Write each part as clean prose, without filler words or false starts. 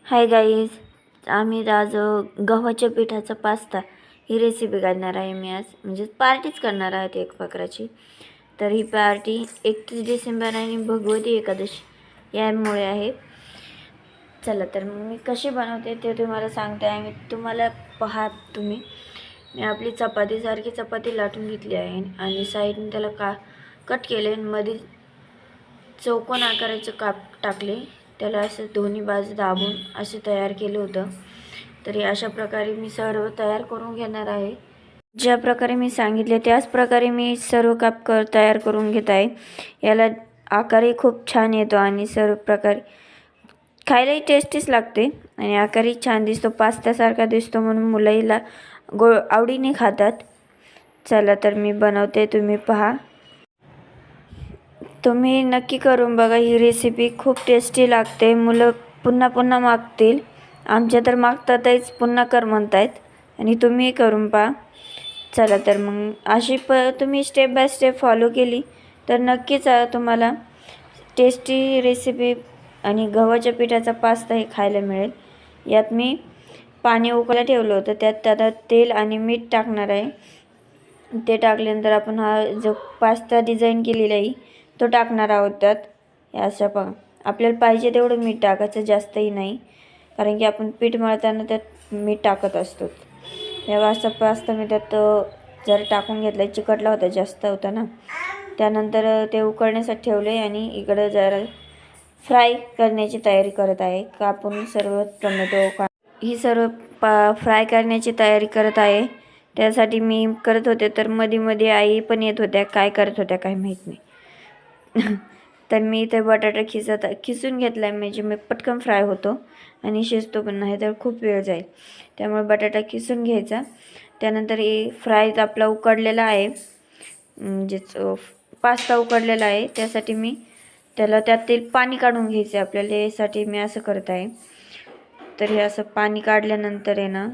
Hi guys, आम्ही आज गव्हाच्या पिठाचा पास्ता ही रेसिपी करणार आहे. मी आज म्हणजे पार्टीच करणार आहे एक प्रकारची. तर ही पार्टी 31 डिसेंबर आणि भगवती एकादशी यामुळे आहे. चला तर मग मी कशी बनवते ते तुम्हाला सांगते आहे. मी तुम्हाला पहा तुम्ही मी आपली चपातीसारखी चपाती लाटून घेतली आहे आणि साईडने त्याला कट केले आणि मध्ये चौकोन आकाराचे काप टाकले. त्याला असं दोन्ही बाजू दाबून असे तयार केलं होतं. तरी अशा प्रकारे मी सर्व तयार करून घेणार आहे. ज्या प्रकारे मी सांगितले त्याच प्रकारे मी सर्व काप तयार करून घेत आहे. याला आकारही खूप छान येतो आणि सर्व प्रकारे खायलाही टेस्टीच लागते आणि आकारही छान दिसतो, पास्त्यासारखा दिसतो, म्हणून मुलंहीला आवडीने खातात. चला तर मी बनवते, तुम्ही पहा. तुम्ही नक्की करून बघा, ही रेसिपी खूप टेस्टी लागते. मुलं पुन्हा पुन्हा मागतील. आमच्या तर मागतातच, पुन्हा कर म्हणतायत आणि तुम्ही करून पहा. चला तर मग अशी तुम्ही स्टेप बाय स्टेप फॉलो केली तर नक्कीच तुम्हाला टेस्टी रेसिपी आणि गव्हाच्या पिठाचा पास्ता हे खायला मिळेल. यात मी पाणी उकळायला ठेवलं होतं, त्यात तेल आणि मीठ टाकणार आहे. ते टाकल्यानंतर आपण हा जो पास्ता डिझाईन केलेला आहे तो टाकणार आहोत त्यात. असं पहा, आपल्याला पाहिजे तेवढं मीठ टाकायचं, जास्तही नाही, कारण की आपण पीठ मळताना त्यात मीठ टाकत असतो. तेव्हा असा पास्ता मी त्यात जरा टाकून घेतला, चिकटला होता, जास्त होता ना. त्यानंतर ते उकळण्यासाठी ठेवले आणि इकडं जरा फ्राय करण्याची तयारी करत आहे. कापून सर्व टोमॅटो ही सर्व फ्राय करण्याची तयारी करत आहे. त्यासाठी मी करत होते, तर मध्ये आई पण येत होत्या, काय करत होत्या काय माहीत नाही. तर मी इथे बटाटा खिसून घेतला आहे, म्हणजे मी पटकन फ्राय होतो आणि शिजतो पण नाही तर खूप वेळ जाईल. त्यामुळे बटाटा खिसून घ्यायचा. त्यानंतर फ्राय आपला उकडलेला आहे, म्हणजेच पास्ता उकडलेला आहे, त्यासाठी मी त्यातील पाणी काढून घ्यायचं आपल्याला. यासाठी मी असं करत आहे. तर हे असं पाणी काढल्यानंतर आहे ना,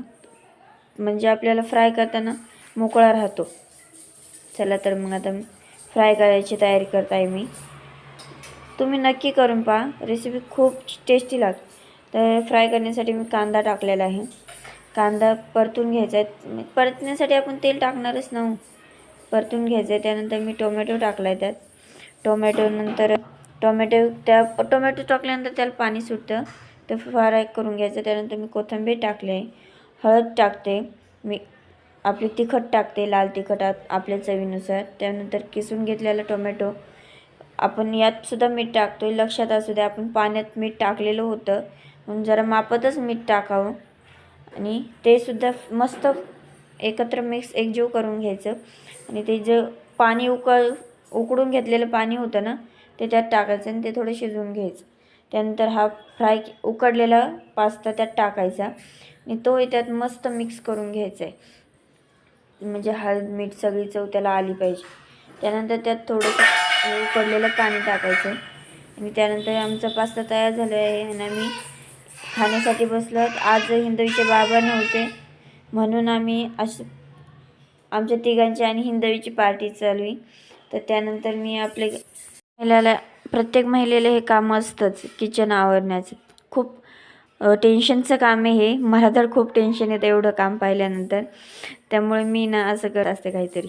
म्हणजे आपल्याला फ्राय करताना मोकळा राहतो. चला तर मग आता फ्राय करायची तयारी करत आहे मी. तुम्ही नक्की करून पहा, रेसिपी खूप टेस्टी लागते. तर फ्राय करण्यासाठी मी कांदा टाकलेला आहे. कांदा परतून घ्यायचा आहे. परतण्यासाठी आपण तेल टाकणारच ना, परतून घ्यायचं आहे. त्यानंतर मी टोमॅटो टाकला आहे त्यात. टोमॅटो टाकल्यानंतर त्याला पाणी सुटतं, तर फ्राय करून घ्यायचं. त्यानंतर मी कोथिंबीर टाकले, हळद टाकते, मी आपली तिखट टाकते, लाल तिखट आपल्या चवीनुसार. त्यानंतर किसून घेतलेला टोमॅटो, आपण यात सुद्धा मीठ टाकतो आहे. लक्षात असू द्या, आपण पाण्यात मीठ टाकलेलं होतं, म्हणून जरा मापातच मीठ टाकावं आणि ते सुद्धा मस्त एकत्र एकजीव करून घ्यायचं. आणि ते जे पाणी उकडून घेतलेलं पाणी होतं ना, ते त्यात टाकायचं आणि ते थोडं शिजवून घ्यायचं. त्यानंतर हा फ्राय उकडलेला पास्ता त्यात टाकायचा आणि तो त्यात मस्त मिक्स करून घ्यायचा आहे, म्हणजे हळद मीठ सगळी चव त्याला आली पाहिजे. त्यानंतर त्यात थोडंसं उकडलेलं पाणी टाकायचं आणि त्यानंतर आमचा पास्ता तयार झाला आहे आणि आम्ही खाण्यासाठी बसलो. आज हिंदवीचे बाबा नव्हते, म्हणून आम्ही आमच्या तिघांची आणि हिंदवीची पार्टी चालू आहे. तर त्यानंतर मी प्रत्येक महिलेला हे काम असतंच, किचन आवरण्याचं. खूप टेन्शनचं काम आहे हे. मला तर खूप टेन्शन येतं एवढं काम पाहिल्यानंतर. त्यामुळे मी ना असं करत असते काहीतरी.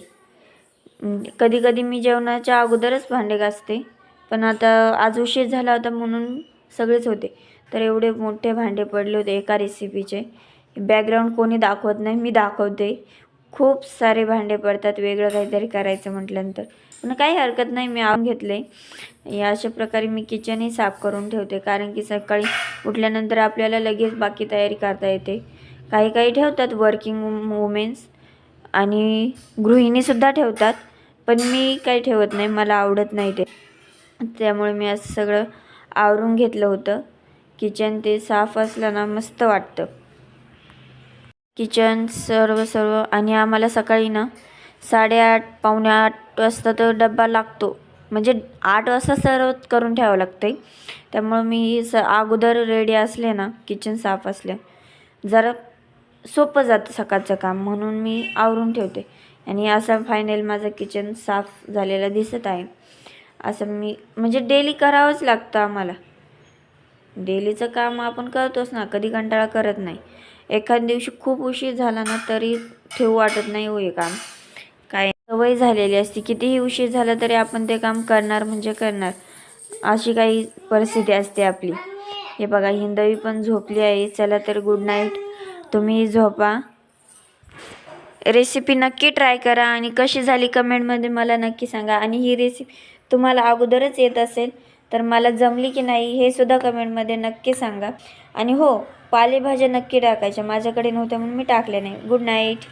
कधी कधी मी जेवणाच्या अगोदरच भांडे घासते, पण आता आज उशीर झाला होता म्हणून सगळेच होते, तर एवढे मोठे भांडे पडले होते एका रेसिपीचे. बॅकग्राऊंड कोणी दाखवत नाही, मी दाखवते. खूप सारे भांडे पडतात वेगळं काहीतरी करायचं म्हटल्यानंतर, पण काही हरकत नाही, मी आवरून घेतले. या अशा प्रकारे मी किचनही साफ करून ठेवते, कारण की सकाळी उठल्यानंतर आपल्याला लगेच बाकी तयारी करता येते. काही ठेवतात वर्किंग वुमेन्स आणि गृहिणीसुद्धा ठेवतात, पण मी काही ठेवत नाही, मला आवडत नाही ते. त्यामुळे मी असं सगळं आवरून घेतलं होतं. किचन ते साफ असलं ना मस्त वाटतं. किचन सर्व आणि आम्हाला सकाळी ना 8:30 पावणे 8 वाजता तर डब्बा लागतो, म्हणजे 8 वाजता सर्व करून ठेवावं लागते. त्यामुळं मी अगोदर रेडी असले ना, किचन साफ असले, जरा सोपं जातं सकाळचं काम, म्हणून मी आवरून ठेवते. आणि असं फायनल माझं किचन साफ झालेलं दिसत आहे. असं मी म्हणजे डेली करावंच लागतं आम्हाला. डेलीचं काम आपण करतोच ना, कधी कंटाळा करत नाही. एखाद दिवशी खूप उशीर झाला ना तरी ठेवू वाटत नाही हो हे काम. काय सवय झालेली असते, कितीही उशीर झाला तरी आपण ते काम करणार म्हणजे करणार, अशी काही परिस्थिती असते आपली. हे बघा हिंदवी पण झोपली आहे. चला तर गुड नाईट. तुम्ही झोपा. रेसिपी नक्की ट्राय करा आणि कशी झाली कमेंटमध्ये मला नक्की सांगा. आणि ही रेसिपी तुम्हाला अगोदरच येत असेल तर मला जमली की नाही हे सुद्धा कमेंटमध्ये नक्की सांगा. आणि हो, पालेभाज्या नक्की टाकायच्या, माझ्याकडे नव्हत्या म्हणून मी टाकल्या नाही. Good night.